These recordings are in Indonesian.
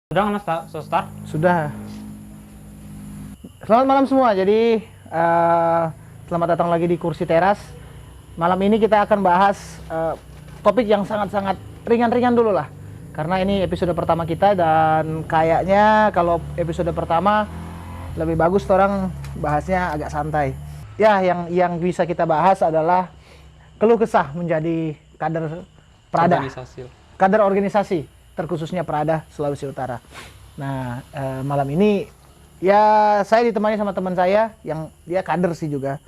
Udah nggak Mas, start? Sudah. Selamat malam semua. Jadi selamat datang lagi di Kursi Teras. Malam ini kita akan bahas topik yang sangat-sangat ringan-ringan dulu lah. Karena ini episode pertama kita dan kayaknya kalau episode pertama lebih bagus orang bahasnya agak santai. Ya, yang bisa kita bahas adalah keluh kesah menjadi kader Prada. Kader organisasi, terkhususnya Prada Sulawesi Utara. Nah, malam ini ya saya ditemani sama teman saya yang dia kader sih juga.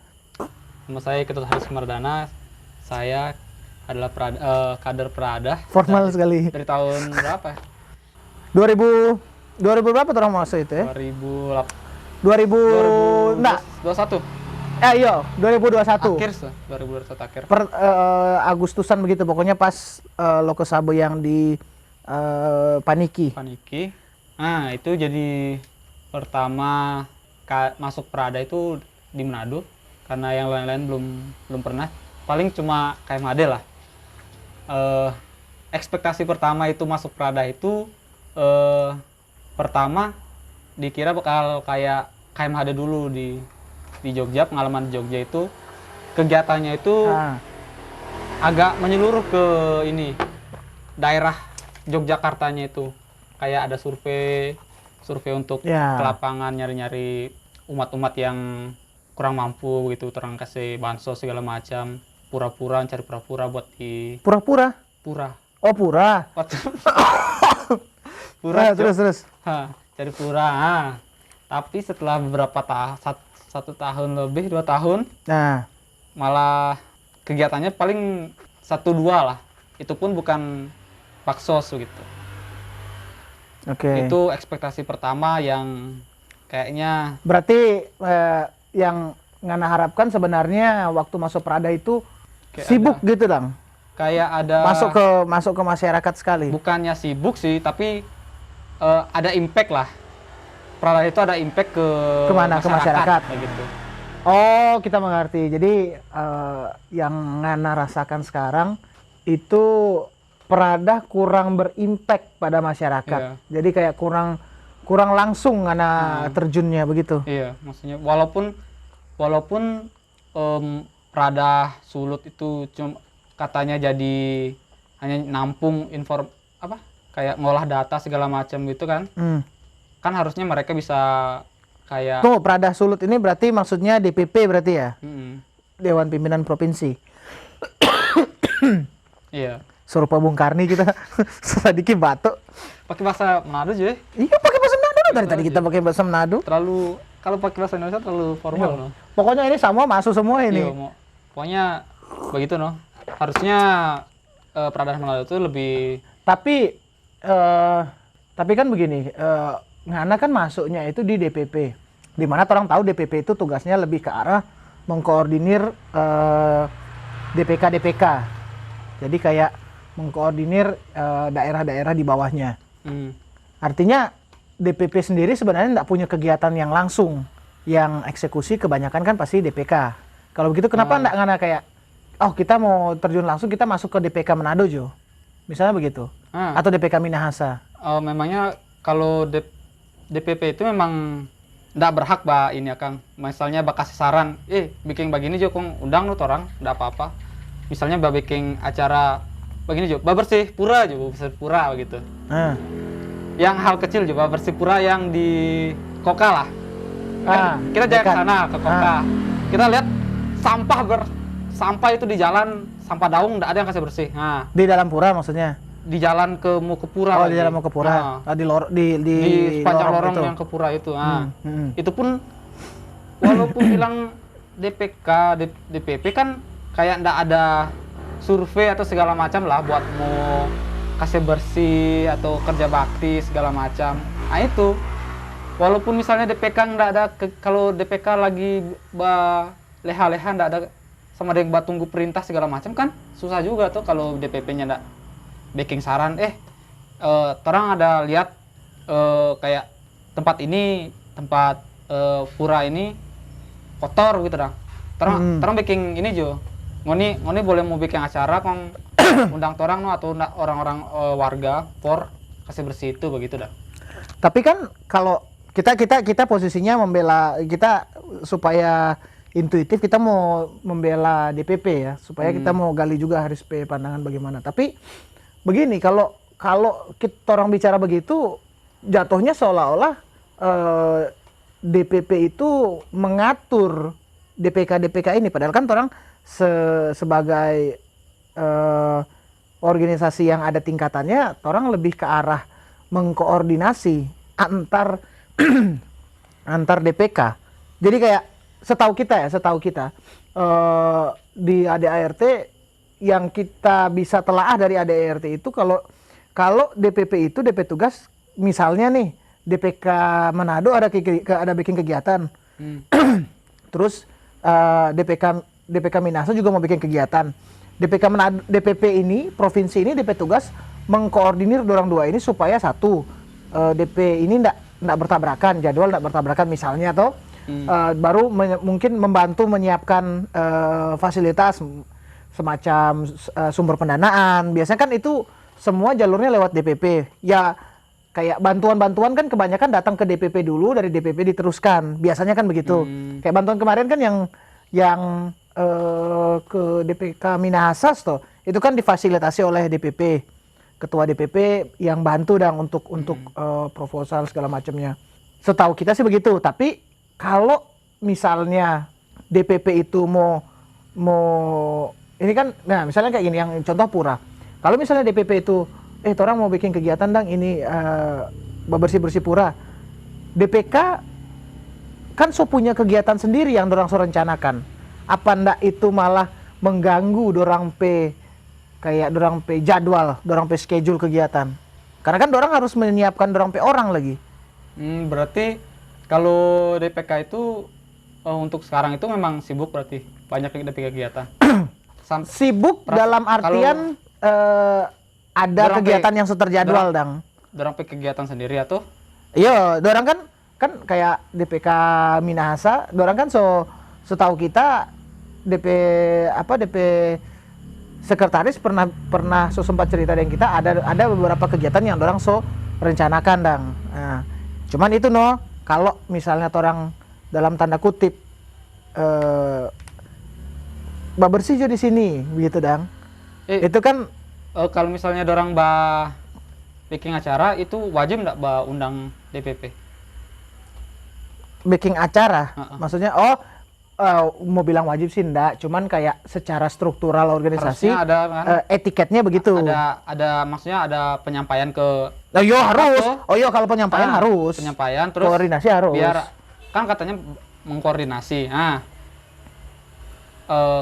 Nama saya Ketut Haris Mardana. Saya adalah kader Prada. Formal sekali. Dari tahun berapa? 2000 berapa orang masuk itu ya? 2000 enggak. 21. Iya, 2021. Akhir 2021 akhir. Agustusan begitu pokoknya pas Lokosabo yang di Paniki. Nah, itu jadi pertama masuk Prada itu di Manado karena yang lain-lain belum pernah. Paling cuma KMHD lah. Ekspektasi pertama itu masuk Prada itu pertama dikira bakal kayak KMHD dulu di Jogja, pengalaman di Jogja itu kegiatannya itu agak menyeluruh ke ini daerah Yogyakartanya itu, kayak ada survei untuk ke lapangan nyari-nyari umat-umat yang kurang mampu gitu, terang kasih bansos segala macam, cari pura-pura buat di pura. Oh, pura. Pura terus. Cari pura. Tapi setelah beberapa satu tahun lebih 2 tahun, malah kegiatannya paling 1-2 lah. Itu pun bukan Paksos gitu. Oke. Itu ekspektasi pertama yang kayaknya. Berarti yang Ngana harapkan sebenarnya waktu masuk Prada itu sibuk gitu dong. Kayak ada masuk ke masyarakat sekali. Bukannya sibuk sih, tapi ada impact lah. Prada itu ada impact ke masyarakat gitu. Oh, kita mengerti. Jadi yang Ngana rasakan sekarang itu Prada kurang berimpact pada masyarakat. Iya. Jadi kayak kurang langsung Ngana terjunnya begitu. Iya, maksudnya walaupun Prada Sulut itu cuma katanya jadi hanya nampung kayak ngolah data segala macam gitu kan. Kan harusnya mereka bisa kayak Prada Sulut ini berarti maksudnya DPP berarti ya? Dewan Pimpinan Provinsi. Iya. Serupa Bung Karni kita sedikit batuk. Pakai bahasa Manado aja. Iya, pakai bahasa Manado dari tadi kita pakai bahasa Manado. Kalau pakai bahasa Indonesia terlalu formal no. Pokoknya ini semua masuk semua ini. Iya, pokoknya begitu no. Harusnya Prada Manado itu lebih. Tapi kan begini, Ngana kan masuknya itu di DPP. Di mana orang tahu DPP itu tugasnya lebih ke arah mengkoordinir DPK. Jadi kayak mengkoordinir daerah-daerah di bawahnya. Artinya DPP sendiri sebenarnya tidak punya kegiatan yang langsung, yang eksekusi kebanyakan kan pasti DPK. Kalau begitu kenapa enggak Ngana kayak, kita mau terjun langsung kita masuk ke DPK Manado Jo, misalnya begitu, atau DPK Minahasa. Memangnya kalau DPP itu memang enggak berhak ini Kang. Misalnya kasih saran, bikin begini Jo, kong undang lu orang, enggak apa-apa. Misalnya bikin acara begini juga bersih pura gitu. Yang hal kecil juga bersih pura yang di Koka lah. Kita jalan ke sana ke Koka. Kita lihat sampah itu di jalan, sampah daun enggak ada yang kasih bersih. Di dalam pura maksudnya? Di jalan mau ke pura. Di jalan mau ke pura. Di sepanjang lorong yang ke pura itu. Itu pun walaupun bilang DPP kan kayak enggak ada survei atau segala macam lah buat mau kasih bersih atau kerja bakti segala macam. Nah itu walaupun misalnya DPK nggak ada kalau DPK lagi leha-leha nggak ada sama dia tunggu perintah segala macam kan susah juga tuh kalau DPP-nya nggak baking saran. Terang ada lihat kayak tempat pura ini kotor gitu dah. Terang baking ini Jo. Ngoni boleh mau bikin acara kong undang torang no atau orang-orang warga kasih bersih itu begitu dah. Tapi kan kalau kita posisinya membela kita supaya intuitif kita mau membela DPP ya, supaya kita mau gali juga Haris P pandangan bagaimana. Tapi begini, kalau kita orang bicara begitu jatuhnya seolah-olah DPP itu mengatur DPK ini, padahal kan orang sebagai organisasi yang ada tingkatannya, orang lebih ke arah mengkoordinasi antar antar DPK. Jadi kayak setahu kita di ADART yang kita bisa telaah dari ADART itu kalau DPP itu DP tugas, misalnya nih DPK Manado ada bikin kegiatan, terus DPK Minahasa juga mau bikin kegiatan. DPP ini provinsi ini DP tugas mengkoordinir dorang dua ini supaya satu DP ini ndak bertabrakan, jadwal ndak bertabrakan misalnya, atau baru mungkin membantu menyiapkan fasilitas semacam sumber pendanaan. Biasanya kan itu semua jalurnya lewat DPP. Ya kayak bantuan-bantuan kan kebanyakan datang ke DPP dulu, dari DPP diteruskan. Biasanya kan begitu. Kayak bantuan kemarin kan yang ke DPK Minahasa toh, itu kan difasilitasi oleh DPP. Ketua DPP yang bantu untuk proposal segala macamnya. Setahu kita sih begitu. Tapi kalau misalnya DPP itu mau ini kan, nah misalnya kayak gini, yang contoh Pura. Kalau misalnya DPP itu orang mau bikin kegiatan ini bersih-bersih Pura. DPK kan punya kegiatan sendiri yang dorang rencanakan. Apa ndak itu malah mengganggu dorang jadwal, dorang schedule kegiatan. Karena kan dorang harus menyiapkan dorang orang lagi. Berarti kalau DPK itu untuk sekarang itu memang sibuk, berarti banyak kegiatan. Sibuk dalam artian ada kegiatan yang terjadwal dorang kegiatan sendiri atau? Iya, dorang kan kayak DPK Minahasa, dorang kan setahu kita DP sekretaris pernah sempat cerita dengan kita ada beberapa kegiatan yang dorang rencanakan Nah, cuman itu kalau misalnya orang dalam tanda kutip bersih di sini begitu itu kan kalau misalnya dorang bikin acara itu wajib nggak undang DPP? Bikin acara maksudnya mau bilang wajib sih enggak, cuman kayak secara struktural organisasi ada kan? Etiketnya begitu. Ada maksudnya ada penyampaian ke harus. Kalau penyampaian harus. Penyampaian terus koordinasi harus. Biar kan katanya mengkoordinasi.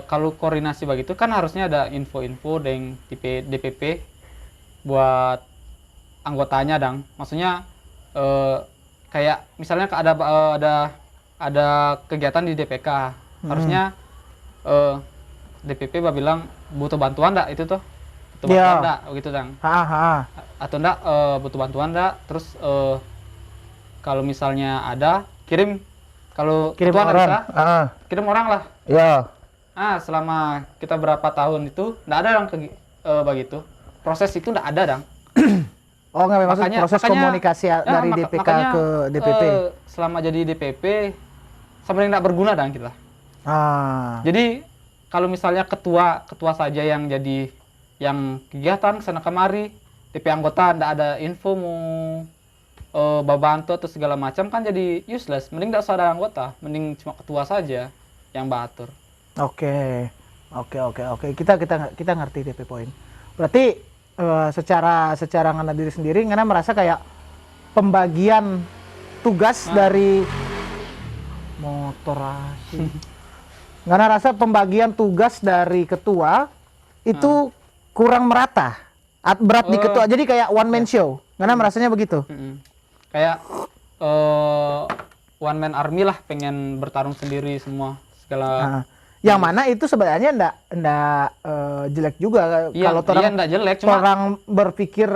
Kalau koordinasi begitu kan harusnya ada info-info dengan DPP buat anggotanya maksudnya kayak misalnya ada kegiatan di DPK, harusnya DPP bilang butuh bantuan enggak itu tuh, butuh bantuan enggak begitu atau enggak butuh bantuan enggak, terus kalau misalnya ada kirim orang bisa, kirim orang lah selama kita berapa tahun itu enggak ada begitu, proses itu enggak ada nggak, maksudnya proses komunikasi dari DPK ke DPP selama jadi DPP sebenarnya nggak berguna kita. Jadi kalau misalnya ketua saja yang jadi yang kegiatan kesana kemari, DP anggota nggak ada info mau bantu atau segala macam, kan jadi useless. Mending nggak usah ada anggota, mending cuma ketua saja yang batur. Oke. Kita ngerti DP poin. Berarti secara ngana diri sendiri, ngana merasa kayak pembagian tugas dari motorasi. Ngana rasa pembagian tugas dari ketua itu kurang merata. Berat di ketua, jadi kayak one man show. Ngana merasanya begitu. Kayak one man army lah, pengen bertarung sendiri semua segala. Yang mana itu sebenarnya enggak jelek juga. Kalau enggak jelek, cuma orang berpikir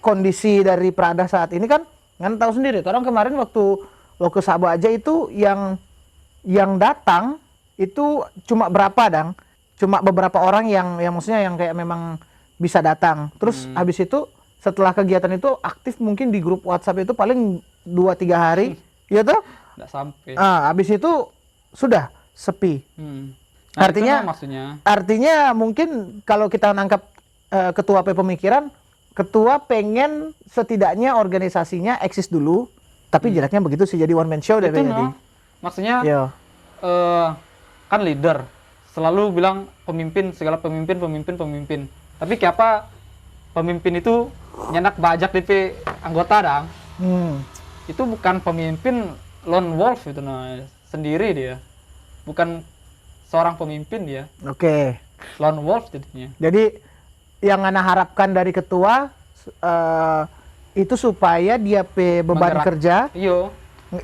kondisi dari Prada saat ini kan ngana tahu sendiri. Orang kemarin waktu lo ke Sabo aja itu yang datang itu cuma berapa cuma beberapa orang yang maksudnya yang kayak memang bisa datang. Terus habis itu setelah kegiatan itu aktif mungkin di grup WhatsApp itu paling 2-3 hari, ya toh? Nggak sampai. Habis itu sudah sepi. Nah, Artinya- itu maksudnya. Artinya mungkin kalau kita nangkap ketua P Pemikiran, ketua pengen setidaknya organisasinya eksis dulu, tapi jaraknya begitu sih jadi one man show deh Itu jadi. maksudnya Yo. kan leader selalu bilang pemimpin, segala pemimpin. Tapi kenapa pemimpin itu nyenak bajak DP anggota dang? Itu bukan pemimpin lone wolf itu sendiri dia. Bukan seorang pemimpin dia. Oke. Lone wolf jadinya. Jadi yang Ana harapkan dari ketua itu supaya dia beban Menggerak. kerja, Iyo.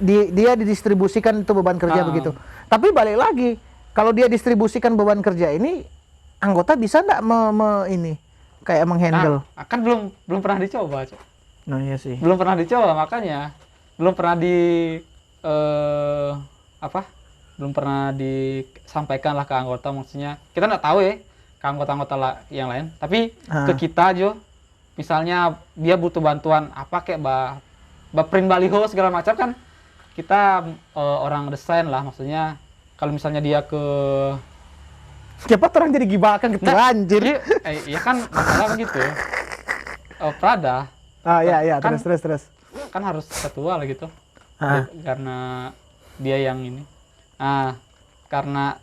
dia didistribusikan itu beban kerja begitu. Tapi balik lagi, kalau dia distribusikan beban kerja ini, anggota bisa nggak ini kayak menghandle? Nah, kan belum pernah dicoba, Cok. Nah iya sih. Belum pernah dicoba, makanya belum pernah belum pernah disampaikan lah ke anggota, maksudnya kita nggak tahu ya ke anggota-anggota yang lain, tapi ke kita aja, misalnya dia butuh bantuan apa kayak print baliho segala macam kan, kita orang desain lah, maksudnya kalau misalnya dia ke Siapa orang jadi gibakan ketua anjir. iya kan masalah begitu. Prada Iya, kan- terus. kan harus ketua lah gitu. Ah. Karena dia yang ini. Nah, karena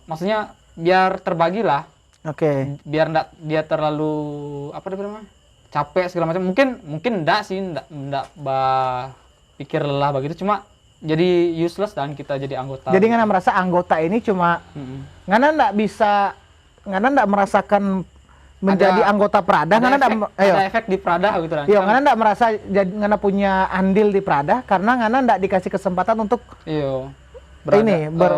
maksudnya biar terbagi lah, Oke. biar ndak dia terlalu apa namanya capek segala macam. Mungkin ndak sih, ndak pikir lelah begitu, cuma jadi useless dan kita jadi anggota. Jadi Ngana merasa anggota ini cuma Ngana ndak merasakan menjadi anggota Prada, Ngana ndak ada efek di Prada gitu kan. Iya, Ngana ndak merasa jadi Ngana punya andil di Prada karena Ngana ndak dikasih kesempatan untuk Iya.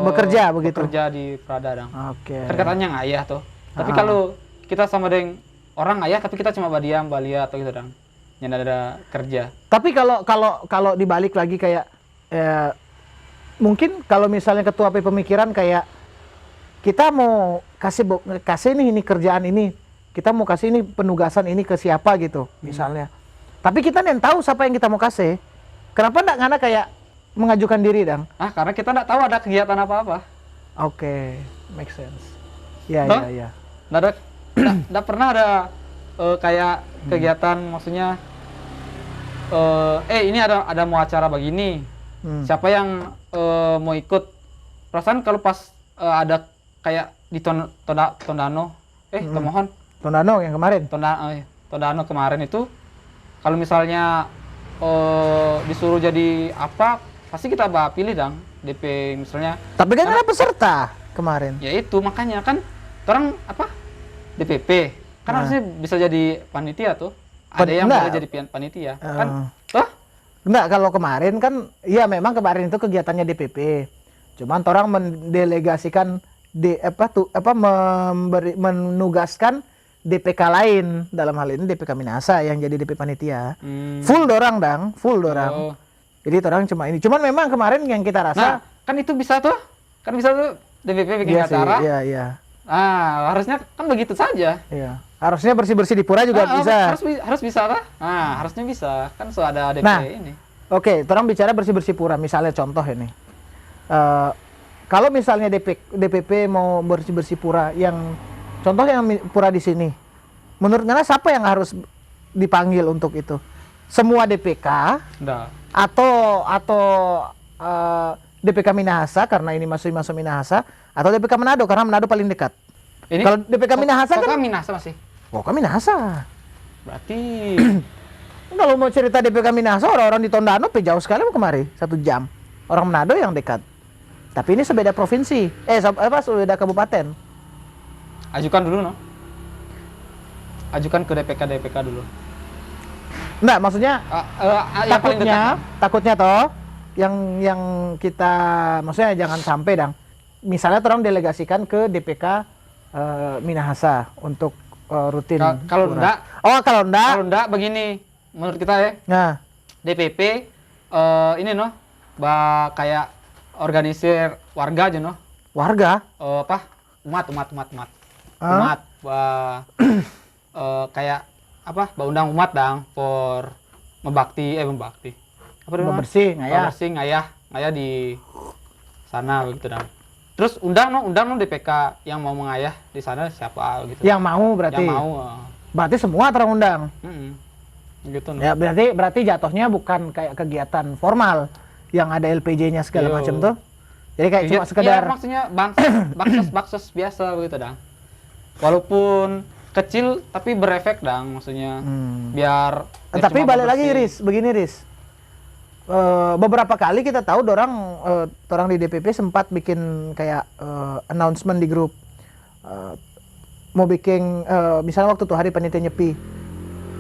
bekerja begitu. Bekerja di Prada dong. Oke. Kan katanya ngayah tuh. Tapi kalau kita sama dengan orang ngayah tapi kita cuma badiam, balia atau gitu dong. Yang ada kerja. Tapi kalau dibalik lagi kayak mungkin kalau misalnya ketua P Pemikiran kayak kita mau kasih ini kerjaan ini, kita mau kasih ini penugasan ini ke siapa gitu misalnya. Tapi kita nen tahu siapa yang kita mau kasih. Kenapa enggak Ngana kayak mengajukan diri dong? Karena kita nggak tahu ada kegiatan apa-apa. Oke, make sense. Ya, Toh? ya. Nggak pernah ada kayak kegiatan, maksudnya ini ada mau acara begini. Siapa yang mau ikut? Perasaan kalau pas ada kayak di Tondano, Tomohon. Tondano yang kemarin. Tondano kemarin itu, kalau misalnya disuruh jadi apa, pasti kita pilih dong DP misalnya. Tapi kan ada peserta kemarin. Ya itu makanya kan orang apa DPP kan harusnya bisa jadi panitia tuh. Ada yang Enggak. boleh jadi panitia kan? Toh? Enggak, kalau kemarin kan, ya memang kemarin itu kegiatannya DPP. Cuman orang mendelegasikan menugaskan DPK lain, dalam hal ini DPK Minahasa yang jadi DP panitia. Full dorang. Oh. Jadi orang cuma ini. Cuman memang kemarin yang kita Nah, rasa kan itu bisa tuh. Kan bisa tuh DPP bikin iya sih, acara. iya. Harusnya kan begitu saja. Iya. Harusnya bersih-bersih di pura juga bisa. Harus bisa lah. Harusnya bisa. Kan so ada DP Nah, ini. Oke, orang bicara bersih-bersih pura. Misalnya contoh ini. Kalau misalnya DPP mau bersih-bersih pura, yang contoh yang pura di sini, menurut Ngana siapa yang harus dipanggil untuk itu? Semua DPK Nggak. atau DPK Minahasa karena ini masuk Minahasa, atau DPK Manado karena Manado paling dekat? Ini Kalau DPK Minahasa kan? Minahasa masih. Kami Minahasa. Berarti Kalau mau cerita DPK Minahasa, orang-orang di Tondano jauh sekali mau kemari, 1 jam. Orang Manado yang dekat. Tapi ini sebeda provinsi. Sebeda kabupaten. ajukan dulu no. Ajukan ke DPK dulu. Enggak, maksudnya Yang paling dekat. takutnya toh yang kita maksudnya jangan sampai dong. Misalnya orang delegasikan ke DPK Minahasa untuk rutin. Kalau pura. enggak, Kalau enggak begini menurut kita ya. Nah, DPP ini no, kayak organisir warga aja no. warga Umat. Hah? Kayak apa undang umat dang for membakti apa namanya? Bersih ngayah. Bersih ngayah di sana begitu dang. Terus undang no DPK yang mau mengayah di sana siapa gitu. Yang mau berarti. Yang mau. Berarti semua terundang. Gitu no. Ya berarti jatuhnya bukan kayak kegiatan formal yang ada LPJ-nya segala Yo. macam tuh. Jadi kayak cuma Ya, sekedar maksudnya baksos biasa begitu dang. Walaupun kecil tapi berefek dang maksudnya. Biar Tapi cuma balik lagi bersih. Riz, begini Riz. Beberapa kali kita tahu orang di DPP sempat bikin kayak announcement di grup. Mau bikin misalnya waktu tuh hari panitia nyepi.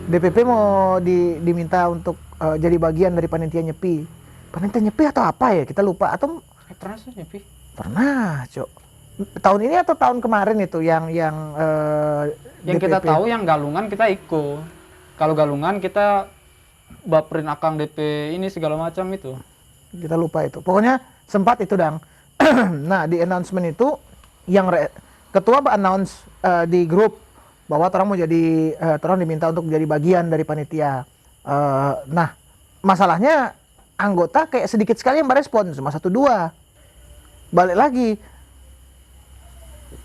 DPP mau diminta untuk jadi bagian dari panitia nyepi. Panitia nyepi atau apa ya? Kita lupa atau Pernah sih nyepi? pernah, Cok. Tahun ini atau tahun kemarin itu yang Yang kita DPP. tahu yang galungan kita ikut. Kalau galungan kita baperin akang DP ini segala macam itu. Kita lupa itu. Pokoknya sempat itu dang. Nah di announcement itu yang ketua announce di grup bahwa orang mau jadi orang diminta untuk jadi bagian dari panitia. Nah masalahnya anggota kayak sedikit sekali yang merespon, cuma 1-2. Balik lagi,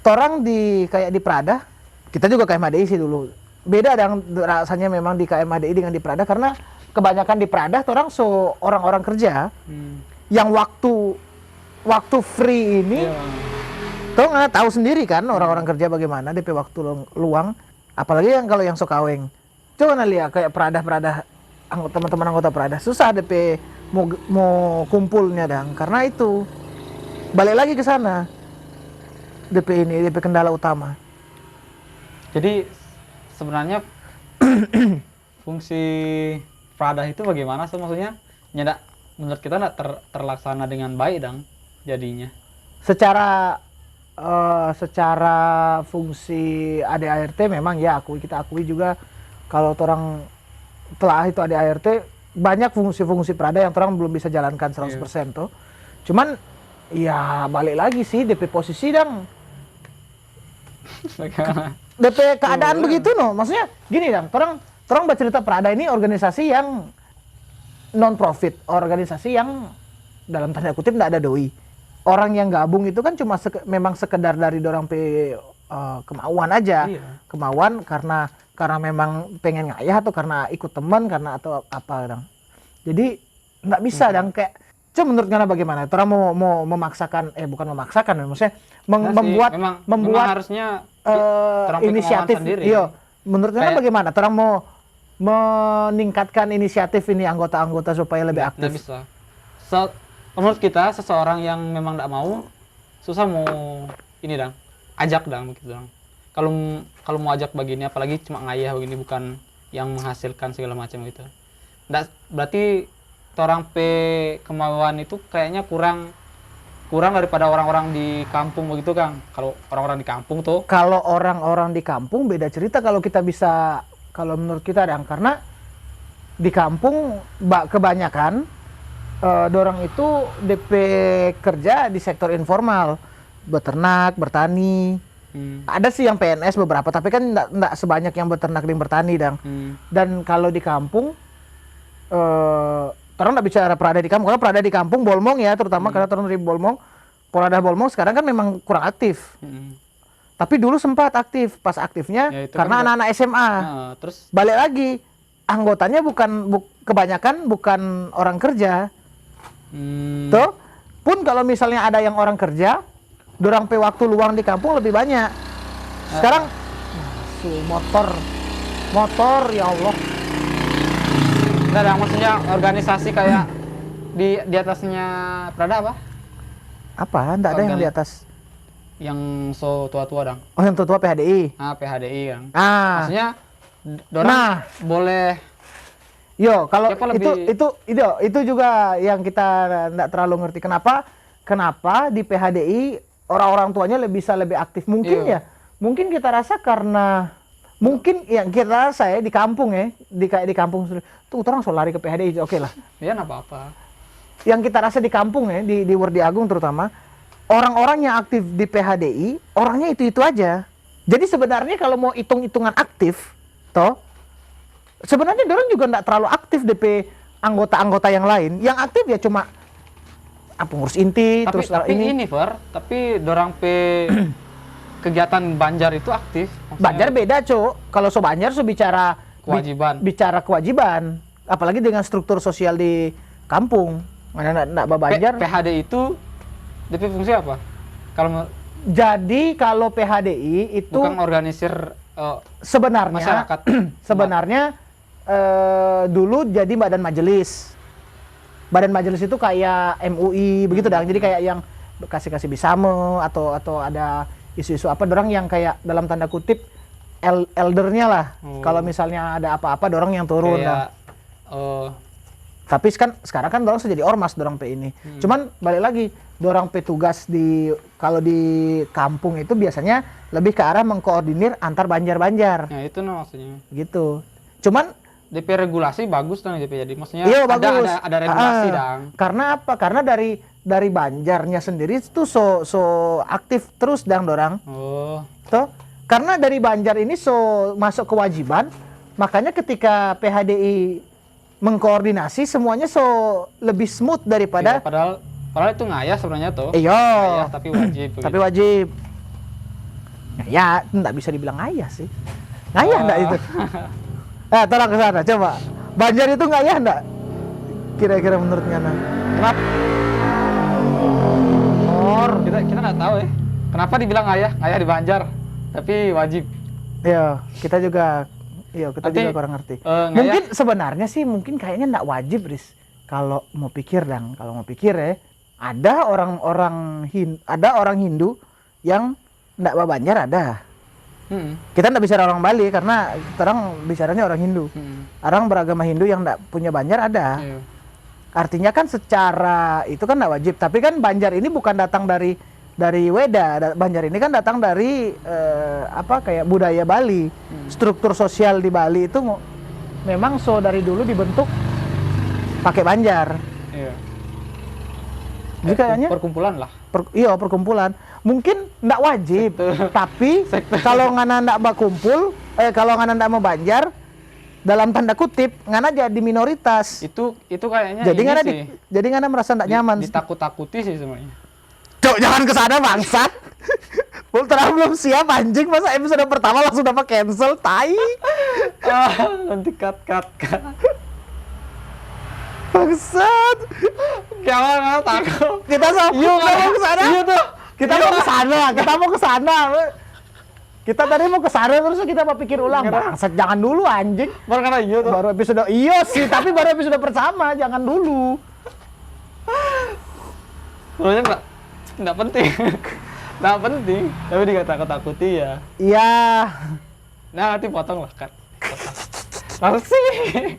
orang kayak di Prada, kita juga KMHDI sih dulu. Beda dong rasanya memang di KMHDI dengan di Prada karena kebanyakan di Prada orang orang kerja yang waktu free ini toh nggak tahu sendiri kan orang-orang kerja bagaimana DP waktu luang, apalagi kalau yang sok kaweng. Coba lihat kayak Prada teman-teman anggota Prada susah DP mau kumpulnya dang karena itu balik lagi ke sana DP kendala utama. Jadi sebenarnya fungsi Prada itu bagaimana sih maksudnya? Nyedak menurut kita nggak terlaksana dengan baik dong jadinya. Secara fungsi ADART memang ya kita akui juga kalau orang telah itu ADART banyak fungsi-fungsi Prada yang orang belum bisa jalankan 100% tuh. Cuman ya balik lagi sih DP posisi dong. DP keadaan begitu no. Maksudnya gini dong, orang bercerita Prada ini organisasi yang non profit, organisasi yang dalam tanda kutip tidak ada doi. Orang yang gabung itu kan cuma memang sekedar dari dorang kemauan aja. Iya. Kemauan karena memang pengen ngayah atau karena ikut teman karena atau apa dong. Jadi nggak bisa dong kayak coba menurut Ngana bagaimana? Orang mau memaksakan bukan memaksakan maksudnya membuat harusnya inisiatif. Iya. Menurut Ngana bagaimana? Orang mau meningkatkan inisiatif ini anggota-anggota supaya lebih aktif. Nggak bisa. Menurut kita seseorang yang memang nggak mau susah mau ini dong ajak dong begitu dong. Kalau mau ajak begini apalagi cuma ngayah begini bukan yang menghasilkan segala macam gitu. Nggak, berarti orang kemauan itu kayaknya kurang daripada orang-orang di kampung begitu Kang. Kalau orang-orang di kampung tuh. Kalau orang-orang di kampung beda cerita kalau kita bisa kalau menurut kita dong karena di kampung kebanyakan dorang itu DP kerja di sektor informal, beternak, bertani. Ada sih yang PNS beberapa, tapi kan enggak sebanyak yang beternak dan bertani dang. Dan kalau di kampung, orang nggak bicara Prada di kampung, karena Prada di kampung Bolmong ya, terutama karena orang dari Bolmong, Polada Bolmong sekarang kan memang kurang aktif. Tapi dulu sempat aktif, pas aktifnya Ya, karena kan anak-anak SMA. Terus Balik lagi, anggotanya kebanyakan bukan orang kerja. Tuh, pun kalau misalnya ada yang orang kerja, dorang waktu luang di kampung lebih banyak. Sekarang motor ya Allah. nggak ada maksudnya organisasi kayak di atasnya Prada apa? Apa? Enggak ada yang di atas. Yang so tua-tua dong. Oh, yang tua-tua PHDI. PHDI kan. Maksudnya dorang boleh. Yo, kalau Siapa lebih- itu juga yang kita enggak terlalu ngerti kenapa di PHDI orang-orang tuanya bisa lebih aktif mungkin ya. Mungkin kita rasa karena mungkin yang kita rasa ya di kampung ya, di kampung tuh orang so lari ke PHDI oke lah. Ya nggak apa-apa. Yang kita rasa di kampung ya, di Wardi Agung terutama, orang-orang yang aktif di PHDI, orangnya itu-itu aja. Jadi sebenarnya kalau mau hitung-hitungan aktif, toh, sebenarnya orang juga nggak terlalu aktif DP anggota-anggota yang lain. Yang aktif ya cuma pengurus inti, terus ini Fer, tapi dorang pe kegiatan Banjar itu aktif. Maksudnya Banjar beda, Cuk. Kalau Banjar bicara kewajiban. bicara kewajiban, apalagi dengan struktur sosial di kampung. Mana nak Banjar. PHD itu DP fungsi apa? Jadi kalau PHDI itu bukan organisir sebenarnya masyarakat. sebenarnya dulu jadi badan majelis. Badan majelis itu kayak MUI begitu dah. Jadi kayak yang kasih bisame atau ada isu-isu apa, dorang yang kayak dalam tanda kutip eldernya lah. Kalau misalnya ada apa-apa dorang yang turun kayak, tapi kan sekarang kan dorang sudah jadi ormas dorang P ini. Cuman balik lagi, dorang P tugas kalau di kampung itu biasanya lebih ke arah mengkoordinir antar banjar-banjar. Ya itu maksudnya. Gitu. Cuman DP regulasi bagus dong DP, jadi maksudnya iya, bagus. ada regulasi dong. Karena apa? Karena dari Banjarnya sendiri itu so aktif terus dang dorang. Oh. Tuh. Karena dari Banjar ini masuk kewajiban, makanya ketika PHDI mengkoordinasi semuanya lebih smooth daripada Iya, padahal itu ngayah sebenarnya tuh. Iya. Ngayah tapi wajib. Tapi wajib. Ya, enggak bisa dibilang ngayah sih. Ngayah enggak itu? Tolong ke sana coba. Banjar itu ngayah enggak? Kira-kira menurut Ngana. Kenapa? Kita nggak tahu ya. Kenapa dibilang ngayah di Banjar, tapi wajib. Iya, kita juga kurang ngerti. Mungkin sebenarnya sih kayaknya enggak wajib, Riz. Kalau mau pikir ya, ada orang Hindu yang enggak Banjar ada. Kita enggak bicara orang Bali karena orang bicaranya orang Hindu. Orang beragama Hindu yang enggak punya Banjar ada. Iya. Artinya kan secara itu kan enggak wajib, tapi kan Banjar ini bukan datang dari Weda. Banjar ini kan datang dari kayak budaya Bali. Struktur sosial di Bali itu memang dari dulu dibentuk pakai Banjar. Iya. Jadi kayaknya perkumpulan lah. Perkumpulan. Mungkin enggak wajib, tapi kalau ngana enggak berkumpul, kalau ngana enggak mau Banjar, dalam tanda kutip ngana jadi minoritas. Itu kayaknya jadi ngana merasa enggak nyaman. Ditakut-takuti sih sebenarnya. Cok, jangan ke sana bangsat. Ultra belum siap anjing, masa episode pertama langsung dapat cancel, tai. Nanti cut. Bangsat. Jangan takut. Kita mau ke sana. Iya tuh. Kita mau ke sana. Kita tadi mau ke sana terus kita mau pikir ulang. Bangsat, jangan dulu anjing. Baru karena iya tuh. Baru episode sih, tapi baru episode pertama, jangan dulu. Sebenarnya enggak penting. Enggak penting, tapi dikata-takuti ya. Iya. Nah, nanti potong lah kan. Harus sih.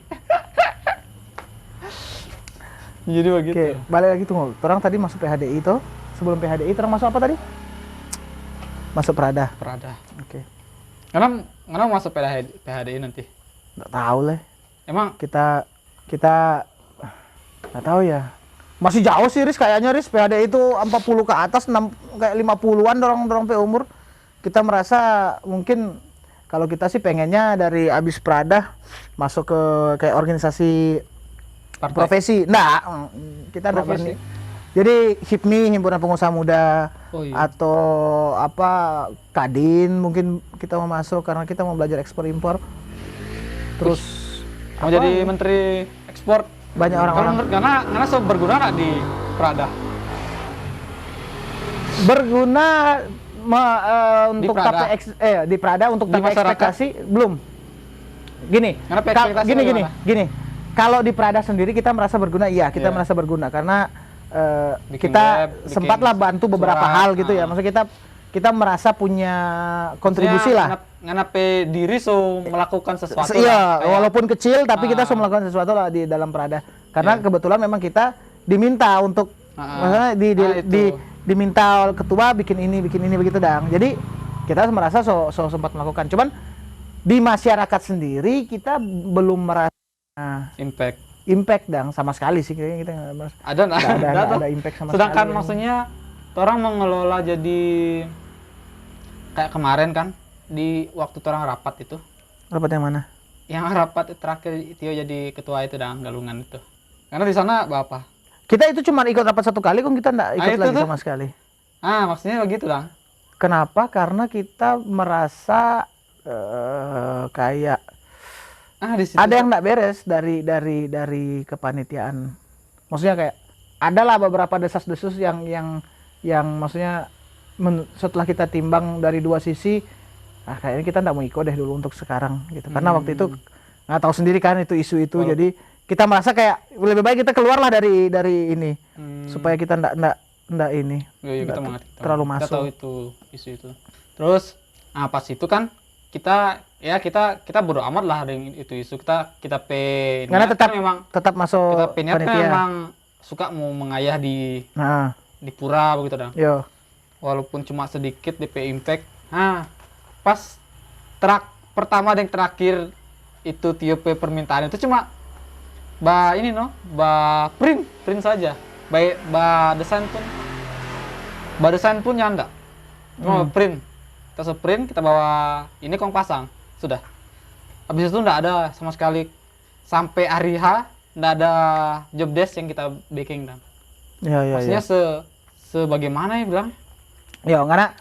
Jadi begitu. Oke, balik lagi tunggu. Orang tadi masuk PHDI itu. Sebelum PHDI, orang masuk apa tadi? Masuk Prada. Oke. Karena masuk PHDI nanti. Nggak tahu lah. Emang kita nggak tahu ya. Masih jauh sih, Riz, kayaknya Riz. PHDI itu 40 ke atas, kayak 50-an dorong pe umur. Kita merasa mungkin kalau kita sih pengennya dari abis Prada masuk ke kayak organisasi partai. Profesi. Nggak, kita nggak berani. Jadi HIPMI, Himpunan Pengusaha Muda, atau Kadin mungkin kita mau masuk karena kita mau belajar ekspor impor. Terus mau jadi menteri ekspor. Banyak orang-orang. Karena berguna nggak di Prada? Berguna untuk di Prada. di Prada untuk tapi ekspektasi belum. Gini. Gini. Kalau di Prada sendiri kita merasa berguna, kita merasa berguna karena kita sempatlah bantu beberapa hal gitu ya. Maksudnya kita merasa punya kontribusi lah. Nganape diri melakukan sesuatu. Iya, walaupun kecil tapi kita melakukan sesuatu lah di dalam Prada. Karena kebetulan memang kita diminta untuk maksudnya diminta ketua bikin ini begitu dang. Jadi kita merasa sempat melakukan. Cuman di masyarakat sendiri kita belum merasa impact dang sama sekali sih kayaknya kita ada impact sama sedangkan sekali. Maksudnya orang mengelola jadi kayak kemarin kan di waktu orang rapat itu. Rapat yang mana? yang rapat terakhir Tio jadi ketua itu dang galungan itu. Karena di sana Bapak. Kita itu cuma ikut rapat satu kali, kok kita nggak ikut itu lagi tuh. sama sekali. Maksudnya begitu dang. Kenapa? Karena kita merasa kayak Di situ. ada yang nggak beres dari kepanitiaan. Maksudnya kayak adalah beberapa desas-desus yang maksudnya setelah kita timbang dari dua sisi, kayaknya kita nggak mau ikut deh dulu untuk sekarang gitu. Karena waktu itu nggak tahu sendiri kan itu isu itu, jadi kita merasa kayak lebih baik kita keluarlah dari ini supaya kita nggak ini Iya, kita mengerti. terlalu Kita masuk. tahu itu isu itu. Terus pas itu kan kita bodo amat lah dengan itu isu. Kita Karena niat tetap kan memang tetap masuk kita niat kan panitia. memang suka mau mengayah di Nah, pura begitu dong. yo. Walaupun cuma sedikit DP impact. Pas pertama dan terakhir itu Tio permintaan itu cuma print saja. Baik desain pun ya enggak. Cuma print. Kita print, kita bawa ini kong pasang. Sudah. Habis itu enggak ada sama sekali sampai hari H enggak ada job desk yang kita baking dan. Ya. Maksudnya sebagaimana ya bilang? Yo, karena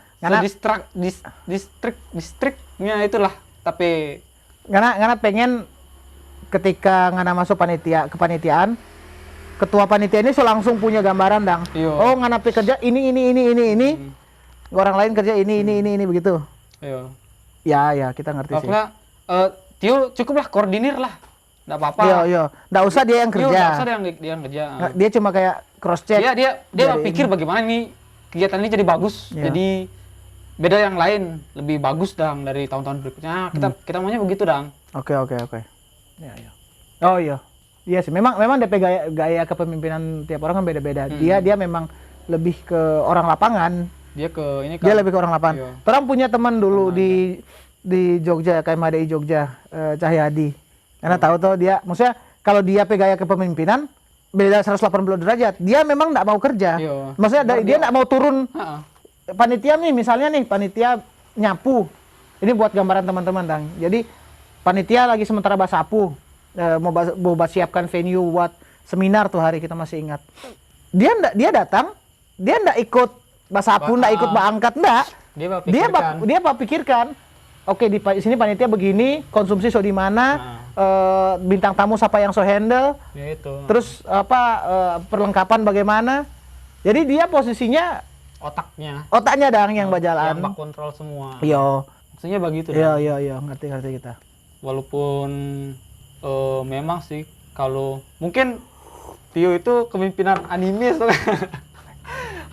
distriknya itulah, tapi pengen ketika ngana masuk kepanitiaan, ketua panitia ini langsung punya gambaran dang. Iyo. Oh, ngana kerja ini. Orang lain kerja ini begitu. Iya. Ya, kita ngerti sih. Pokoknya Tio cukuplah koordinir lah. Enggak apa-apa. Iya. Nggak usah dia yang kerja. Nggak usah dia yang kerja. Nggak, dia cuma kayak cross check. Dia pikir bagaimana nih kegiatan ini jadi bagus. Iya. Jadi beda yang lain, lebih bagus dang dari tahun-tahun berikutnya. Kita maunya begitu dang. Oke. Ya. Oh iya. Iya sih. Memang DP gaya kepemimpinan tiap orang kan beda-beda. Dia memang lebih ke orang lapangan. Dia ke ini Dia kan. lebih ke orang lapangan. Iya. Orang punya teman dulu di Jogja, KMHDI Jogja, Cahyadi. Karena tahu tuh dia, maksudnya kalau dia gaya kepemimpinan beda 180 derajat. Dia memang nggak mau kerja. Iya. Maksudnya dia nggak mau turun. Heeh. Panitia nih, misalnya nih, panitia nyapu. Ini buat gambaran teman-teman, Dang. Jadi panitia lagi sementara basapu, mau siapkan venue buat seminar tuh hari, kita masih ingat. Dia datang, dia nggak ikut basapu, nggak ikut angkat, nggak. Dia pikirkan. Oke, di sini panitia begini, konsumsi so di mana, bintang tamu siapa yang so handle, Ya itu. terus perlengkapan bagaimana. Jadi dia posisinya otaknya dang yang berjalan. Yang kontrol semua. Iya. Maksudnya begitu. Iya, ngerti kita. Walaupun memang sih kalau mungkin Tio itu kepemimpinan animis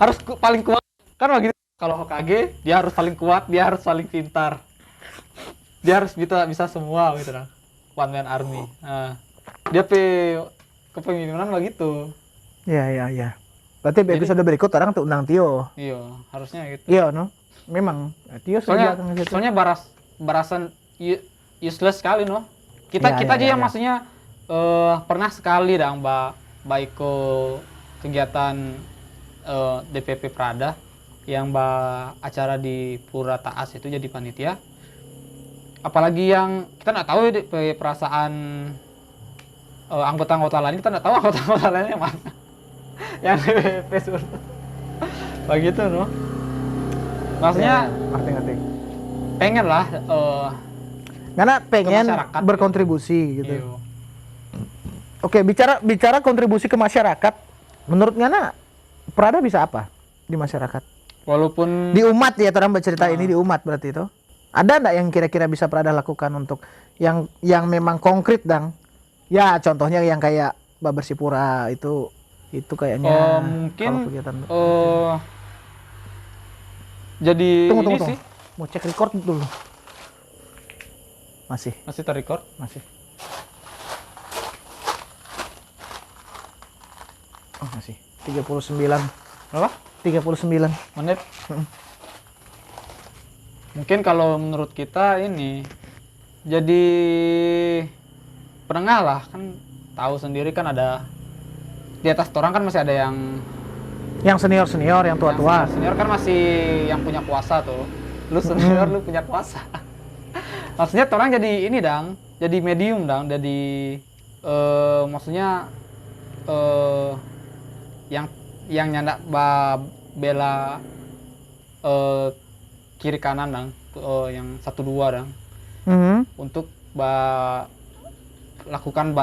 harus paling kuat kan begitu. Kalau Hokage dia harus paling kuat, dia harus paling pintar, dia harus bisa semua gitu lah. One man army. Dia kepemimpinan begitu. Iya. Berarti episode berikut orang tuh undang Tio. Iya, harusnya gitu. Iya, no. Memang Tio soalnya barasan useless sekali, no. Kita aja yang maksudnya pernah sekali dah Mbak Iko kegiatan DPP Prada yang acara di Pura Taas itu jadi panitia. Apalagi yang kita nggak tahu perasaan anggota-anggota lain, kita nggak tahu anggota-anggota lain yang mana. Yang DPP suruh. Begitu, no. Maksudnya ngerti. pengen lah karena pengen masyarakat, berkontribusi gitu. Iyo. Oke, bicara kontribusi ke masyarakat, menurut Ngana Prada bisa apa di masyarakat? Walaupun Di umat ya, orang bercerita ini di umat berarti itu. Ada nggak yang kira-kira bisa Prada lakukan untuk yang memang konkret, Dang? Ya, contohnya yang kayak Babersipura itu kayaknya mungkin kalau kegiatan jadi tunggu. sih Mau cek record dulu. Masih. masih terrecord. Masih. Oh, masih. 39. Berapa? 39. Menit. Mungkin kalau menurut kita ini jadi penengah lah, kan tahu sendiri kan ada di atas orang kan masih ada yang senior, yang tua-tua. Senior kan masih yang punya kuasa tuh. Lu senior lu punya kuasa. Maksudnya orang jadi ini dang, jadi medium dong, jadi maksudnya yang nyandak bela kiri kanan dong, yang 1-2 dong, untuk lakukan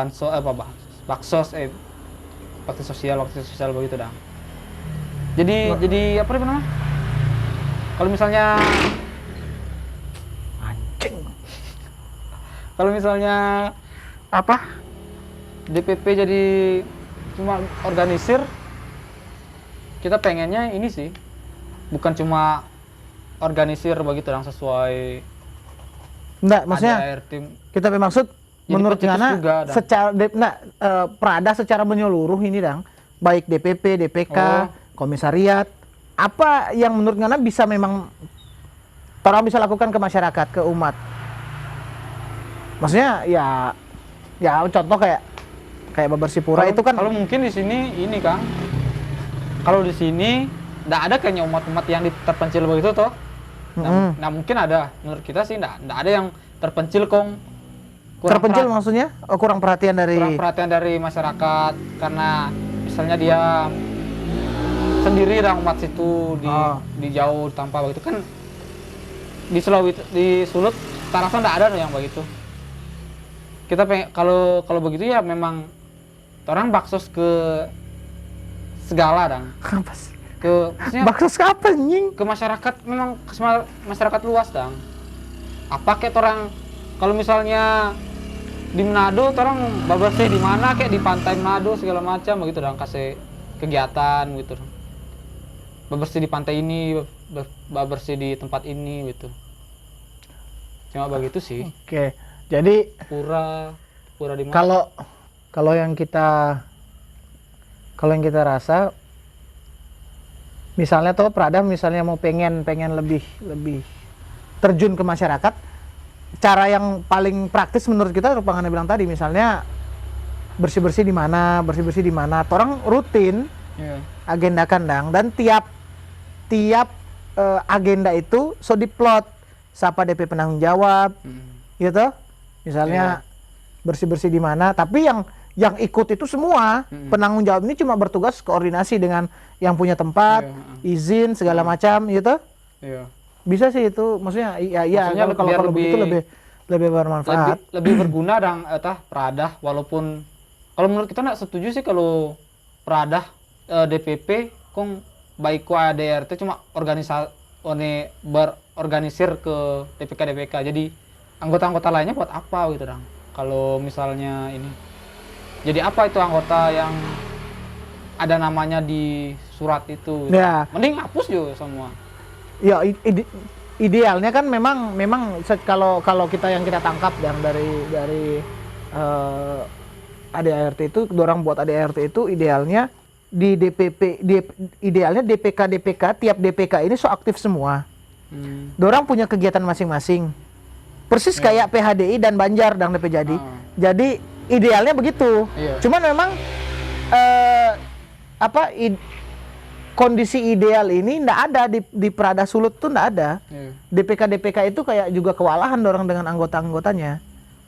baksos bakti sosial begitu dong. Jadi apa namanya? Kalau misalnya Anjing. Kalau misalnya apa? DPP jadi cuma organisir, kita pengennya ini sih, bukan cuma organisir begitu yang sesuai Enggak, maksudnya ADART. kita bermaksud Jadi menurut pencetus Ngana juga, Dang. secara Prada secara menyeluruh ini Dang, baik DPP, DPK, komisariat, apa yang menurut Ngana bisa memang orang bisa lakukan ke masyarakat, ke umat? Maksudnya ya contoh kayak Bebersipura itu kan kalau mungkin di sini ini Kang, kalau di sini nggak ada kayaknya umat-umat yang terpencil begitu toh. Nah, mungkin ada, menurut kita sih nggak ada yang terpencil kurang terpencil maksudnya kurang perhatian dari masyarakat, karena misalnya dia sendiri orang umat situ di jauh tanpa begitu kan. Di Sulawesi, di Sulut Tarasa nggak ada yang begitu. Kita kalau begitu ya memang orang baksos ke segala dong. Apa sih? Maksudnya Baksos ke apa anjing? ke masyarakat, memang ke masyarakat luas dong. Apa kayak orang kalau misalnya di Manado orang bersih di mana kayak di pantai Manado segala macam begitu dong, kasih kegiatan gitu. Bersih di pantai ini, bersih di tempat ini gitu. Cuma begitu sih. Oke. Jadi Pura di mana? kalau yang kita rasa, misalnya tuh Prada misalnya mau pengen lebih terjun ke masyarakat, cara yang paling praktis menurut kita Rupangana bilang tadi, misalnya bersih-bersih di mana, orang rutin agendakan dan tiap agenda itu so diplot siapa DP penanggung jawab, gitu. Misalnya bersih-bersih di mana, tapi yang ikut itu semua penanggung jawab ini cuma bertugas koordinasi dengan yang punya tempat, izin segala macam, gitu. Bisa sih itu, maksudnya Maksudnya kalau begitu lebih bermanfaat, lebih berguna dan Prada, walaupun kalau menurut kita nggak setuju sih kalau Prada DPP kong baik ku ADRT cuma berorganisir ke DPK. Jadi anggota-anggota lainnya buat apa gitu dong? Kalau misalnya ini, jadi apa itu anggota yang ada namanya di surat itu? Ya. Mending hapus juga semua. Ya idealnya kan memang kalau kita yang kita tangkap dari ADART itu, dorang buat ADART itu idealnya di idealnya DPK tiap DPK ini so aktif semua. Dorang punya kegiatan masing-masing. Persis kayak PHDI dan Banjar dan DP jadi. Jadi idealnya begitu. Cuman memang kondisi ideal ini ndak ada di Prada Sulut tuh ndak ada. DPK itu kayak juga kewalahan dorang dengan anggota-anggotanya.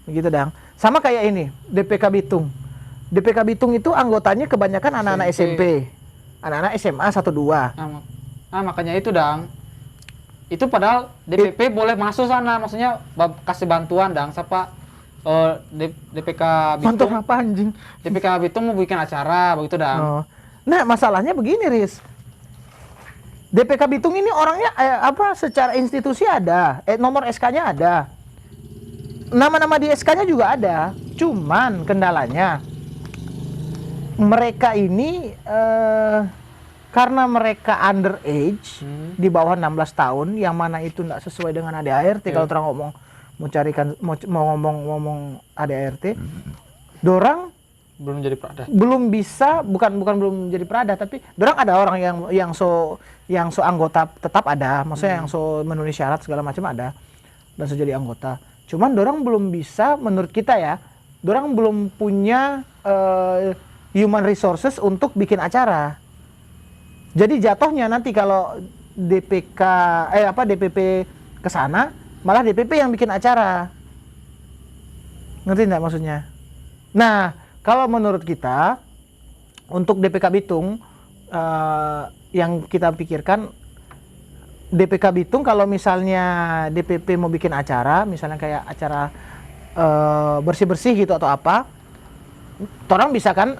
Begitu dang. Sama kayak ini, DPK Bitung. DPK Bitung itu anggotanya kebanyakan anak-anak SMP. Anak-anak SMA 1-2. Nah, makanya itu dang. Itu padahal DPP boleh masuk sana, maksudnya kasih bantuan dang, siapa DPK Bitung. Bantuan apa anjing? DPK Bitung mau bikin acara begitu dang. Nah, masalahnya begini, Riz. DPK Bitung ini orangnya secara institusi ada, nomor SK-nya ada. Nama-nama di SK-nya juga ada. Cuman kendalanya mereka ini karena mereka underage, di bawah 16 tahun, yang mana itu tidak sesuai dengan ADART. Kalau terang ngomong mau ngomong ADART, dorang belum jadi Prada. Belum bisa, bukan belum jadi Prada, tapi dorang ada orang yang so anggota tetap ada, maksudnya yang so memenuhi syarat segala macam ada dan so jadi anggota. Cuman dorang belum bisa, menurut kita ya, dorang belum punya human resources untuk bikin acara. Jadi jatuhnya nanti kalau DPP ke sana, malah DPP yang bikin acara. Ngerti nggak maksudnya? Nah, kalau menurut kita untuk DPK Bitung yang kita pikirkan DPK Bitung kalau misalnya DPP mau bikin acara, misalnya kayak acara bersih-bersih gitu atau apa, orang bisa kan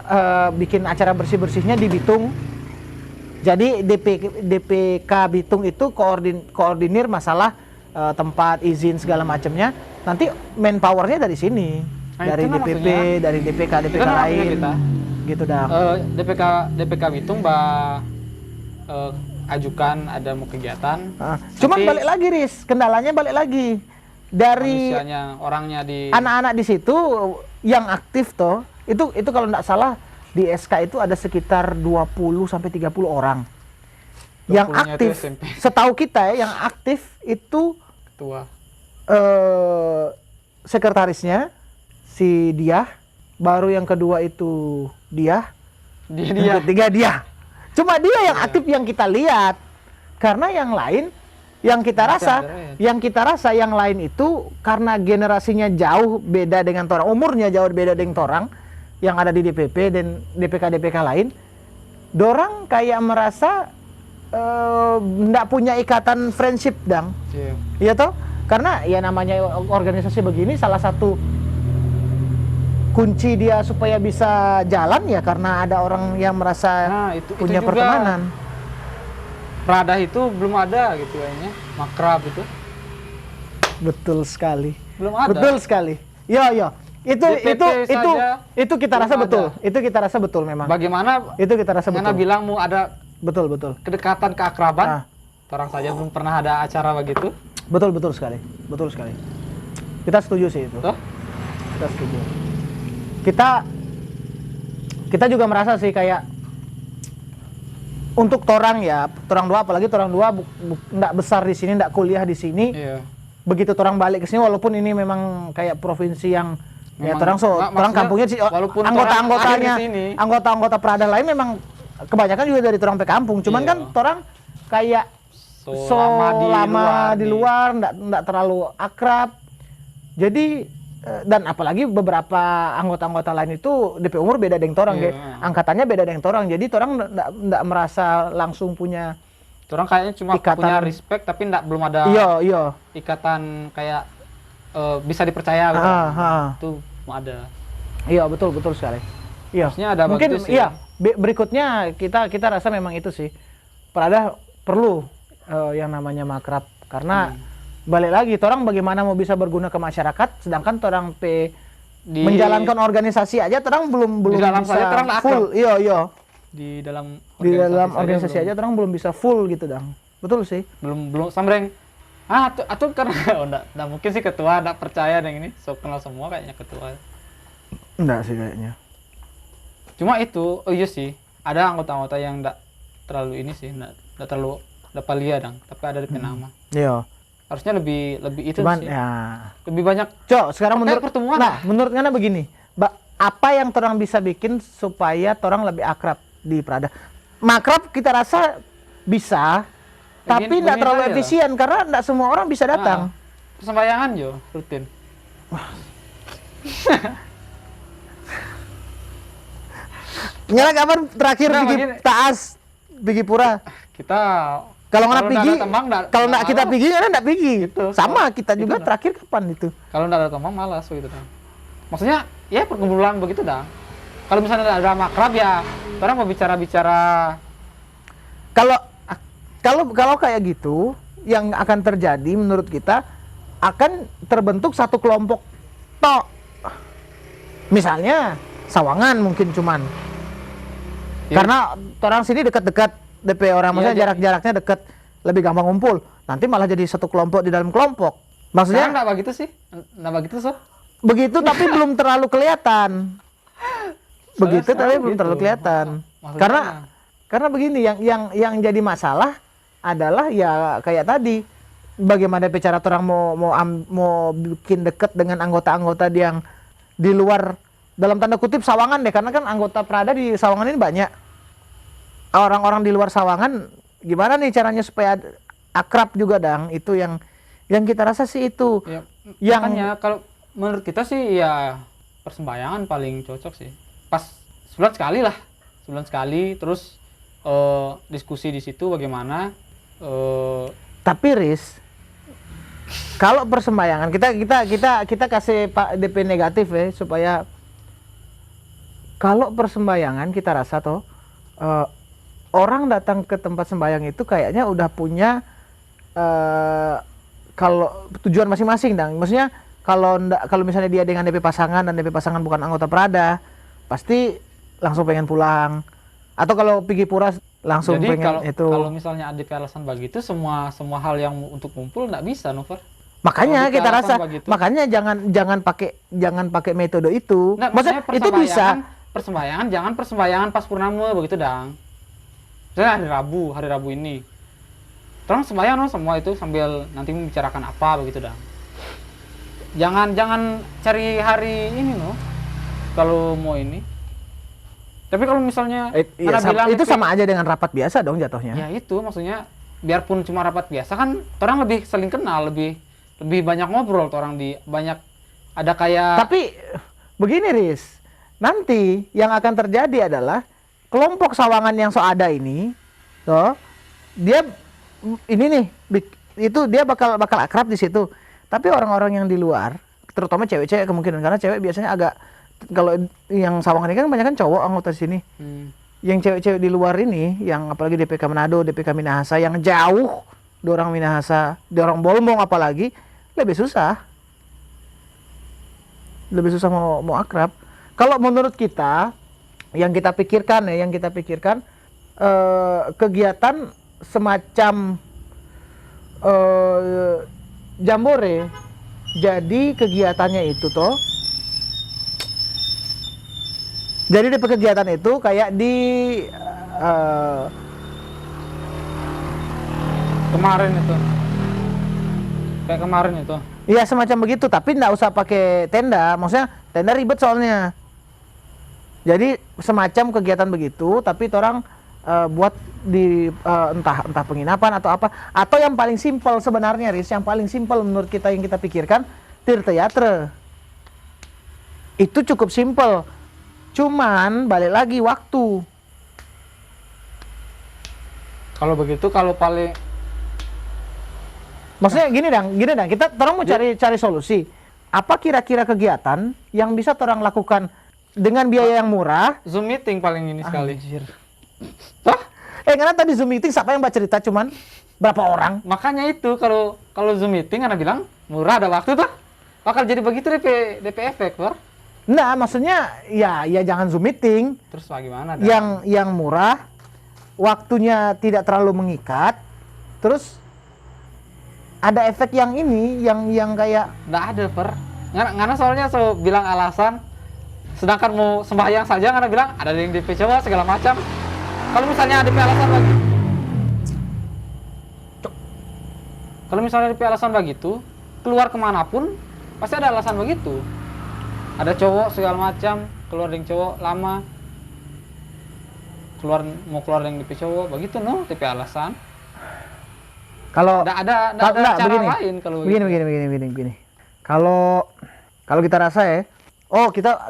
bikin acara bersih-bersihnya di Bitung. Jadi DPK Bitung itu koordinir masalah tempat izin segala macamnya. Nanti manpowernya dari sini, Nah, dari itu DPP, maksudnya. dari DPK Itu kan lain, maksudnya kita. gitu dah. DPK Bitung ajukan ada mau kegiatan. Cuman Nanti balik lagi, Riz, kendalanya balik lagi dari manusianya, orangnya di anak-anak di situ yang aktif toh. Itu kalau nggak salah di SK itu ada sekitar 20 sampai 30 orang. Yang 20-nya itu aktif, SMP. setahu kita ya, yang aktif itu ketua. sekretarisnya si Diah, baru yang kedua itu Diah, Dia yang ketiga dia. Cuma dia yang Iya. aktif yang kita lihat. Karena yang lain yang kita Masih rasa, ada ya. yang lain itu karena generasinya jauh beda dengan orang, umurnya jauh beda dengan orang yang ada di DPP dan DPK lain. Dorang kayak merasa nggak punya ikatan friendship dang. Iya. Iya toh? Karena ya namanya organisasi begini, salah satu kunci dia supaya bisa jalan ya karena ada orang yang merasa Nah, itu punya juga. pertemanan. Prada itu belum ada gitu kayaknya, makrab itu Betul sekali. belum ada. Betul sekali. Yo. Itu DPP saja itu kita rasa belum betul. ada. Itu kita rasa betul memang. Bagaimana Itu kita rasa karena betul. bilang mau ada Betul. kedekatan keakraban, Ah. orang saja belum pernah ada acara begitu. Betul sekali. Betul sekali. Kita setuju sih itu. Tuh. Kita setuju. Kita juga merasa sih kayak untuk torang ya, torang dua apalagi torang dua nggak besar di sini, nggak kuliah di sini. Iya. Begitu torang balik ke sini walaupun ini memang kayak provinsi yang ya Memang- torang maksudnya, torang kampungnya sih walaupun torang anggota-anggotanya, lahir di sini. anggota-anggota Prada lain memang kebanyakan juga dari torang pe kampung. Cuman Iya. kan torang kayak So, lama di luar nggak terlalu akrab. Jadi dan apalagi beberapa anggota-anggota lain itu DP umur beda dengan torang, Iya. ge. Angkatannya beda dengan torang. Jadi torang nggak merasa langsung punya orang kayaknya cuma Ikatan. punya respect tapi belum ada iya. ikatan kayak bisa dipercaya gitu. Itu mau ada. Iya, betul sekali. Iya. Harusnya ada Mungkin begitu sih. iya. Berikutnya kita rasa memang itu sih. Prada perlu yang namanya makrab karena balik lagi orang bagaimana mau bisa berguna ke masyarakat sedangkan orang menjalankan organisasi aja orang belum dalam bisa saja orang nggak full. Iya. Di dalam Organisasi saja aja orang belum bisa full gitu, Dang. Betul sih. belum sambreng. Atau karena enggak mungkin sih ketua enggak percaya dengan ini. So kenal semua kayaknya ketua. Enggak sih kayaknya. Cuma itu, iya sih. Ada anggota-anggota yang enggak terlalu ini sih, enggak terlalu dapat lihat dong, tapi ada di nama. Iya. Harusnya lebih itu Cuman sih. ya Lebih banyak sekarang Terkait menurut pertemuan. menurut Ngana begini, apa yang orang bisa bikin supaya orang lebih akrab di Prada? Makrab kita rasa bisa, tapi tidak terlalu aja. efisien karena tidak semua orang bisa datang. Sembayangan jo rutin. Nyala kapan terakhir Nah, pergi begini. taas, pergi pura? Kita Kalau nggak nggak pergi, ada tembang, kalau nggak kita pergi, Ngana nggak pergi. Gitu. Sama kita juga Gitu, terakhir kapan itu? kalau nggak ada teman malas gitu dong. Maksudnya ya perkumpulan begitu dah. Kalau misalnya ada makrab ya orang mau bicara-bicara. Kalau kayak gitu, yang akan terjadi menurut kita akan terbentuk satu kelompok tok. Misalnya Sawangan mungkin cuman. Ya. Karena orang sini dekat-dekat DP orang, maksudnya jadi- jarak-jaraknya dekat, lebih gampang ngumpul. Nanti malah jadi satu kelompok di dalam kelompok. Sekarang Maksudnya nggak begitu sih, nggak begitu so. begitu tapi belum terlalu kelihatan. Begitu tapi sekarang belum gitu. terlalu kelihatan. Maksudnya- Karena begini, yang jadi masalah adalah ya kayak tadi, bagaimana cara orang mau bikin dekat dengan anggota-anggota yang di luar, dalam tanda kutip Sawangan deh, karena kan anggota Prada di Sawangan ini banyak. Orang-orang di luar Sawangan gimana nih caranya supaya akrab juga, Dang? Itu yang kita rasa sih itu. Ya, Yang- makanya kalau menurut kita sih ya persembahyangan paling cocok sih. Pas sebulan sekali lah, sebulan sekali, terus diskusi di situ bagaimana. Tapi Riz, kalau persembahyangan kita kasih Pak DP negatif ya supaya kalau persembahyangan kita rasa toh orang datang ke tempat sembahyang itu kayaknya udah punya kalau tujuan masing-masing dong. Maksudnya kalau misalnya dia dengan DP pasangan dan DP pasangan bukan anggota Prada, pasti langsung pengen pulang. Atau kalau pergi pura langsung Jadi pengen itu. kalau misalnya ada alasan begitu, semua hal yang untuk kumpul nggak bisa, Nover. Makanya Kalau kita alasan rasa, begitu. makanya jangan pakai metode itu. Nggak, Maksudnya itu bisa. persembahyangan jangan persembahyangan pas purnama begitu dang. Misalnya hari Rabu ini. Terus sembahyang no, semua itu sambil nanti membicarakan apa begitu dang. Jangan cari hari ini no. Kalau mau ini. Tapi kalau misalnya Iya, itu sama aja dengan rapat biasa dong jatuhnya. Ya itu maksudnya biarpun cuma rapat biasa kan orang lebih saling kenal, lebih banyak ngobrol orang di banyak ada kayak. Tapi begini Riz, nanti yang akan terjadi adalah kelompok sawangan yang so ada ini, toh dia ini nih itu dia bakal akrab di situ. Tapi orang-orang yang di luar, terutama cewek-cewek kemungkinan karena cewek biasanya agak kalau yang sawangan ini kan banyak kan cowok anggota sini. Yang cewek-cewek di luar ini, yang apalagi DPK Manado, DPK Minahasa yang jauh, dorang Minahasa, dorang Bolmong apalagi lebih susah mau akrab. Kalau menurut kita, yang kita pikirkan kegiatan semacam jambore. Jadi kegiatannya itu toh. Jadi di kegiatan itu kayak di kemarin itu. Kayak kemarin itu. Iya semacam begitu, tapi nggak usah pakai tenda. Maksudnya tenda ribet soalnya. Jadi semacam kegiatan begitu, tapi orang buat di entah penginapan atau apa. Atau yang paling simpel sebenarnya, Riz, yang paling simpel menurut kita yang kita pikirkan, tirta-yatra. Itu cukup simpel. Cuman balik lagi waktu. Kalau begitu kalau paling maksudnya gini dang, kita orang mau cari solusi. Apa kira-kira kegiatan yang bisa orang lakukan dengan biaya yang murah? Zoom meeting paling ini sekali. Anjir. Hah? Karena tadi Zoom meeting siapa yang baca cerita cuman berapa orang? Makanya itu kalau Zoom meeting karena bilang murah ada waktu tuh. Bakal jadi begitu DP efek, Bor. Nah, maksudnya ya jangan Zoom meeting. Terus bagaimana? Yang murah, waktunya tidak terlalu mengikat, terus ada efek yang ini, yang kayak nggak ada per. Karena soalnya so bilang alasan, sedangkan mau sembahyang saja karena bilang ada yang DP coba segala macam. Kalau misalnya DP alasan lagi, kalau misalnya DP alasan begitu, keluar kemanapun pasti ada alasan begitu. Ada cowok segala macam, keluar dengan cowok lama, mau keluar dengan DP cowok, begitu no, DP alasan. kalau ada cara begini, lain kalau begini. Kalau kita rasa ya,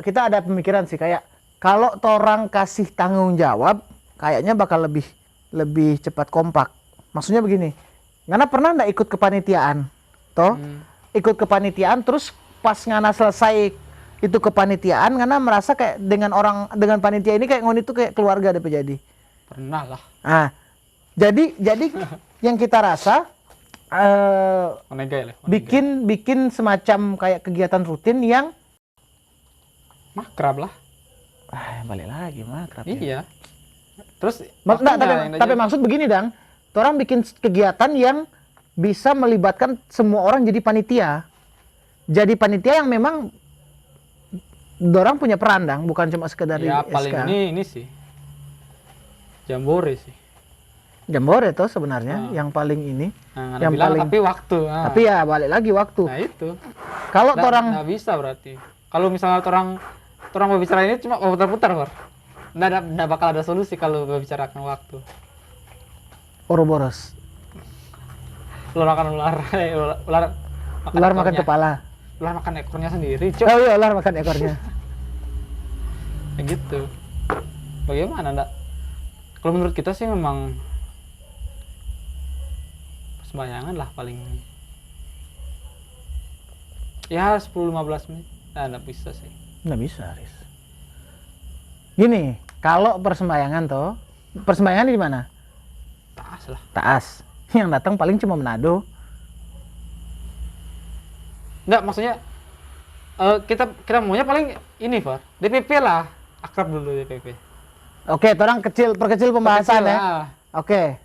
kita ada pemikiran sih kayak kalau orang kasih tanggung jawab, kayaknya bakal lebih cepat kompak. Maksudnya begini, Ngana pernah nggak ikut kepanitiaan, toh? Ikut kepanitiaan terus pas Ngana selesai itu kepanitiaan, Ngana merasa kayak dengan panitia ini kayak ngon itu kayak keluarga deh jadi. Pernah lah. Nah, jadi yang kita rasa bikin semacam kayak kegiatan rutin yang makrab lah. Balik lagi makrab. Iya. Terus tapi maksud begini dang, orang bikin kegiatan yang bisa melibatkan semua orang jadi panitia. Jadi panitia yang memang dorang punya peran dang, bukan cuma sekedar ya, di paling SK. ini sih. Jambore sih. Jambore itu sebenarnya yang paling ini. Nah, yang bilang, paling tapi waktu. Nah. Tapi ya balik lagi waktu. Nah, itu. Kalau orang nggak bisa berarti. Kalau misalnya orang mau bicara ini cuma mau putar-putar, Bor. Nggak bakal ada solusi kalau membicarakan waktu. Ouroboros. Ular makan ular. Ular makan kepala. ular makan ekornya sendiri, Cok. Oh iya, ular makan ekornya. Kayak gitu. Bagaimana, Ndak? Kalau menurut kita sih memang sembayangan lah paling. Ya 10-15 menit. Nah, nggak bisa sih. Nggak bisa, Riz. Gini, kalau persembahyangan toh, persembahyangan di mana? Tas lah. Taas. Yang datang paling cuma Manado. Nggak, maksudnya kita maunya paling ini, Far. DPP lah. Akrab dulu DPP. Oke, orang perkecil pembahasan Kecil, ya. ah. Oke.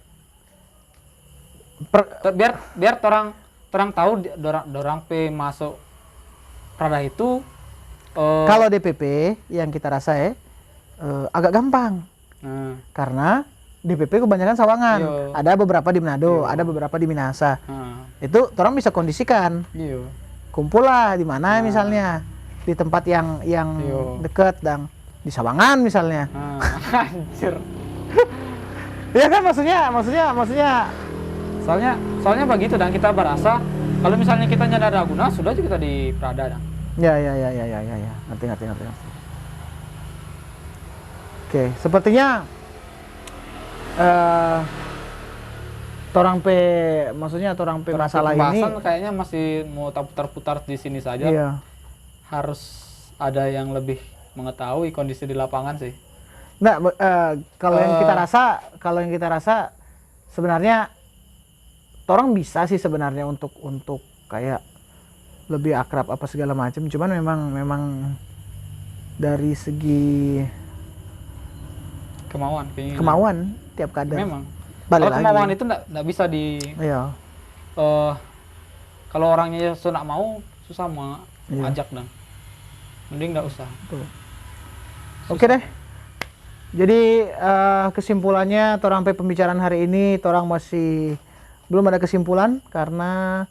Biar orang tahu dorang pe masuk Prada itu Kalau DPP yang kita rasa ya agak gampang. Karena DPP kebanyakan Sawangan. Iya. Ada beberapa di Manado, Iya. ada beberapa di Minahasa. nah, Itu orang bisa kondisikan. iya. Kumpul lah di mana Nah. misalnya di tempat yang Iya. deket dan di Sawangan misalnya. Anjir. Ya kan maksudnya Soalnya begitu dan kita berasa kalau misalnya kita nyadar Ragunan sudah aja kita di Prada dan. ya. Ngerti. Oke, sepertinya torang pe masalah ini Pembahasan kayaknya masih mau putar-putar di sini saja. iya. Harus ada yang lebih mengetahui kondisi di lapangan sih. Nggak, kalau yang kita rasa sebenarnya orang bisa sih sebenarnya untuk kayak lebih akrab apa segala macam. Cuman memang dari segi Keinginan. kemauan tiap kadang. Memang. Balik Kalau lagi. kemauan itu nggak bisa di Iya. kalau orangnya sudah mau susah mau Iya. ajak dan mending nggak usah. Betul. Oke deh. Jadi kesimpulannya torang sampai pembicaraan hari ini torang masih belum ada kesimpulan karena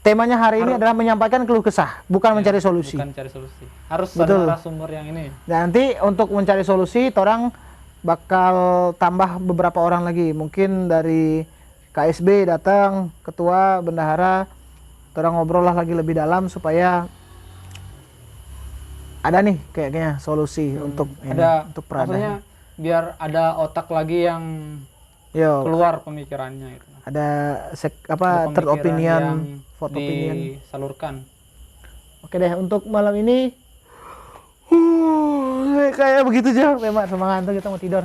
temanya hari ini adalah menyampaikan keluh kesah, bukan mencari solusi. Bukan cari solusi. Harus Betul. ada narasumber yang ini. Dan nanti untuk mencari solusi torang bakal tambah beberapa orang lagi. Mungkin dari KSB datang, ketua, bendahara, torang ngobrol lah lagi lebih dalam supaya ada nih kayaknya solusi untuk untuk Prada. Maksudnya biar ada otak lagi yang Yo, keluar pemikirannya itu. ada Ada third pemikiran opinion, yang fourth opinion. disalurkan. Oke deh, untuk malam ini kayak begitu aja. Memang semangat tuh kita mau tidur.